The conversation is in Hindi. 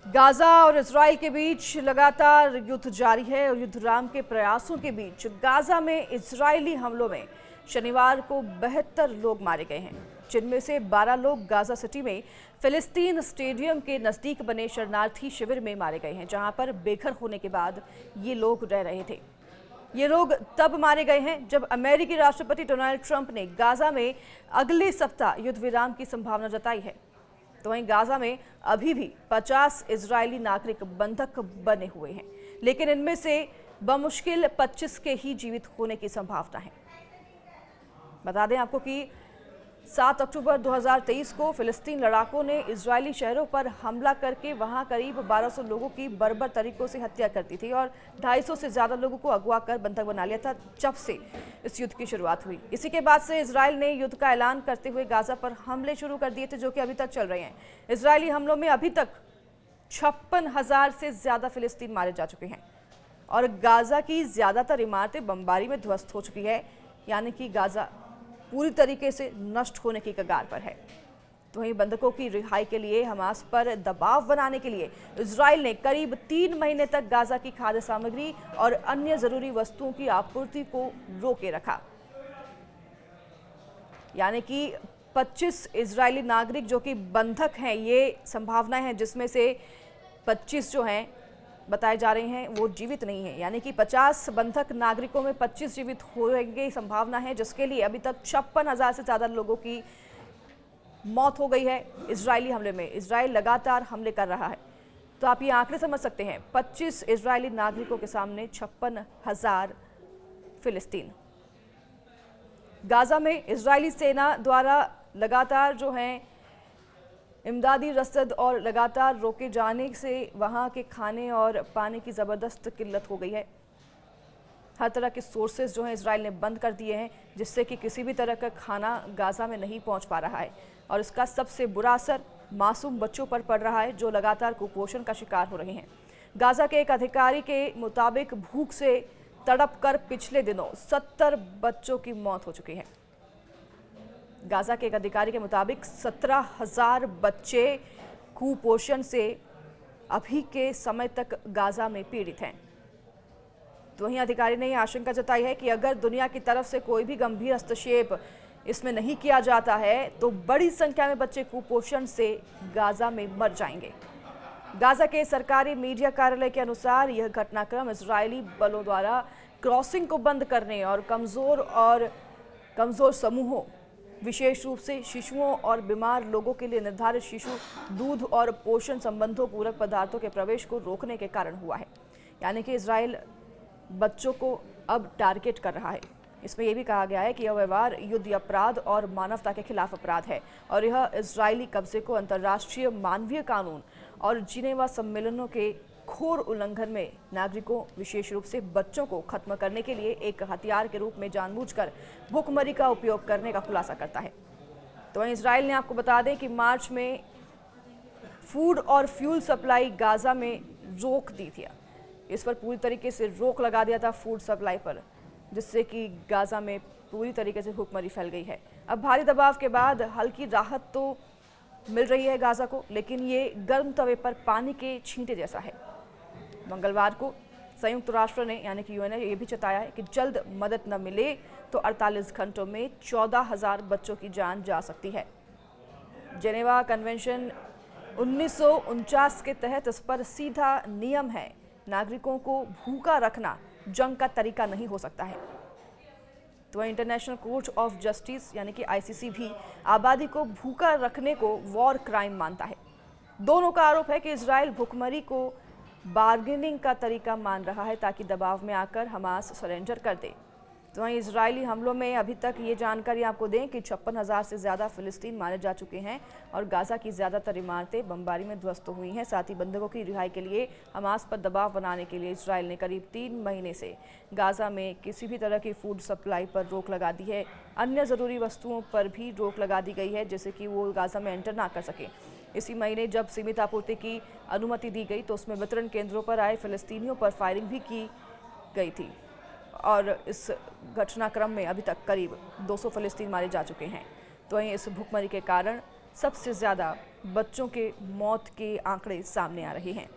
गाजा और इजराइल के बीच लगातार युद्ध जारी है और युद्ध विराम के प्रयासों के बीच गाजा में इजरायली हमलों में शनिवार को 72 लोग मारे गए हैं, जिनमें से 12 लोग गाजा सिटी में फिलिस्तीन स्टेडियम के नजदीक बने शरणार्थी शिविर में मारे गए हैं, जहां पर बेघर होने के बाद ये लोग रह रहे थे। ये लोग तब मारे गए हैं जब अमेरिकी राष्ट्रपति डोनाल्ड ट्रंप ने गाजा में अगले सप्ताह युद्ध विराम की संभावना जताई है। तो वहीं गाजा में अभी भी 50 इजरायली नागरिक बंधक बने हुए हैं, लेकिन इनमें से बमुश्किल 25 के ही जीवित होने की संभावना है। बता दें आपको कि 7 अक्टूबर 2023 को फिलिस्तीन लड़ाकों ने इजरायली शहरों पर हमला करके वहां करीब 1200 लोगों की बर्बर तरीकों से हत्या कर दी थी और 250 से ज्यादा लोगों को अगवा कर बंधक बना लिया था, जब से इस युद्ध की शुरुआत हुई। इसी के बाद से इजरायल ने युद्ध का ऐलान करते हुए गाजा पर हमले शुरू कर दिए थे, जो कि अभी तक चल रहे हैं। इजरायली हमलों में अभी तक 56,000 से ज्यादा फिलिस्तीन मारे जा चुके हैं और गाजा की ज्यादातर इमारतें बमबारी में ध्वस्त हो चुकी है, यानी कि गाजा पूरी तरीके से नष्ट होने की कगार पर है। तो वहीं बंधकों की रिहाई के लिए हमास पर दबाव बनाने के लिए इजराइल ने करीब 3 महीने तक गाजा की खाद्य सामग्री और अन्य जरूरी वस्तुओं की आपूर्ति को रोके रखा। यानी कि 25 इजरायली नागरिक जो कि बंधक हैं, ये संभावना है जिसमें से 25 जो हैं बताए जा रहे हैं वो जीवित नहीं है, यानी कि 50 बंधक नागरिकों में 25 जीवित होने संभावना है, जिसके लिए अभी तक 56,000 से ज़्यादा लोगों की मौत हो गई है इजरायली हमले में। इजराइल लगातार हमले कर रहा है, तो आप ये आंकड़े समझ सकते हैं। 25 इजरायली नागरिकों के सामने 56,000 फिलिस्तीन। गाजा में इजरायली सेना द्वारा लगातार जो है इमदादी रसद और लगातार रोके जाने से वहां के खाने और पानी की ज़बरदस्त किल्लत हो गई है। हर तरह के सोर्सेज जो हैं इजराइल ने बंद कर दिए हैं, जिससे कि किसी भी तरह का खाना गाजा में नहीं पहुंच पा रहा है और इसका सबसे बुरा असर मासूम बच्चों पर पड़ रहा है, जो लगातार कुपोषण का शिकार हो रहे हैं। गाजा के एक अधिकारी के मुताबिक भूख से तड़प कर पिछले दिनों 70 बच्चों की मौत हो चुकी है। गाजा के एक अधिकारी के मुताबिक 17,000 बच्चे कुपोषण से अभी के समय तक गाजा में पीड़ित हैं। तो वहीं अधिकारी ने यह आशंका जताई है कि अगर दुनिया की तरफ से कोई भी गंभीर हस्तक्षेप इसमें नहीं किया जाता है तो बड़ी संख्या में बच्चे कुपोषण से गाजा में मर जाएंगे। गाजा के सरकारी मीडिया कार्यालय के अनुसार यह घटनाक्रम इजरायली बलों द्वारा क्रॉसिंग को बंद करने और कमजोर समूहों, विशेष रूप से शिशुओं और बीमार लोगों के लिए निर्धारित शिशु दूध और पोषण संबंधों पूरक पदार्थों के प्रवेश को रोकने के कारण हुआ है। यानी कि इजराइल बच्चों को अब टारगेट कर रहा है। इसमें यह भी कहा गया है कि यह व्यवहार युद्ध अपराध और मानवता के खिलाफ अपराध है और यह इजरायली कब्जे को अंतर्राष्ट्रीय मानवीय कानून और जिनेवा सम्मेलनों के घोर उल्लंघन में नागरिकों, विशेष रूप से बच्चों को खत्म करने के लिए एक हथियार के रूप में जानबूझकर भूखमरी का उपयोग करने का खुलासा करता है। तो वहीं इजराइल ने आपको बता दें कि मार्च में फूड और फ्यूल सप्लाई गाजा में रोक दी थी। इस पर पूरी तरीके से रोक लगा दिया था फूड सप्लाई पर, जिससे कि गाजा में पूरी तरीके से भूखमरी फैल गई है। अब भारी दबाव के बाद हल्की राहत तो मिल रही है गाजा को, लेकिन ये गर्म तवे पर पानी के छींटे जैसा है। मंगलवार को संयुक्त राष्ट्र ने यानी कि यूएन ने यह भी जताया है कि जल्द मदद न मिले तो 48 घंटों में 14,000 बच्चों की जान जा सकती है। जेनेवा कन्वेंशन 1949 के तहत इस पर सीधा नियम है। नागरिकों को भूखा रखना जंग का तरीका नहीं हो सकता है। तो इंटरनेशनल कोर्ट ऑफ जस्टिस यानी कि आईसीसी भी आबादी को भूखा रखने को वॉर क्राइम मानता है। दोनों का आरोप है कि इजराइल भूखमरी को बार्गेनिंग का तरीका मान रहा है ताकि दबाव में आकर हमास सरेंडर कर दे। तो वहीं इजरायली हमलों में अभी तक ये जानकारी आपको दें कि 56,000 से ज़्यादा फिलिस्तीन मारे जा चुके हैं और गाजा की ज़्यादातर इमारतें बमबारी में ध्वस्त हुई हैं। साथ ही बंधकों की रिहाई के लिए हमास पर दबाव बनाने के लिए इजराइल ने करीब 3 महीने से गाजा में किसी भी तरह की फूड सप्लाई पर रोक लगा दी है। अन्य ज़रूरी वस्तुओं पर भी रोक लगा दी गई है, जैसे कि वो गाजा में एंटर ना कर सके। इसी महीने जब सीमित आपूर्ति की अनुमति दी गई तो उसमें वितरण केंद्रों पर आए फिलिस्तीनियों पर फायरिंग भी की गई थी और इस घटनाक्रम में अभी तक करीब 200 फिलिस्तीन मारे जा चुके हैं। तो वहीं इस भूखमरी के कारण सबसे ज़्यादा बच्चों के मौत के आंकड़े सामने आ रहे हैं।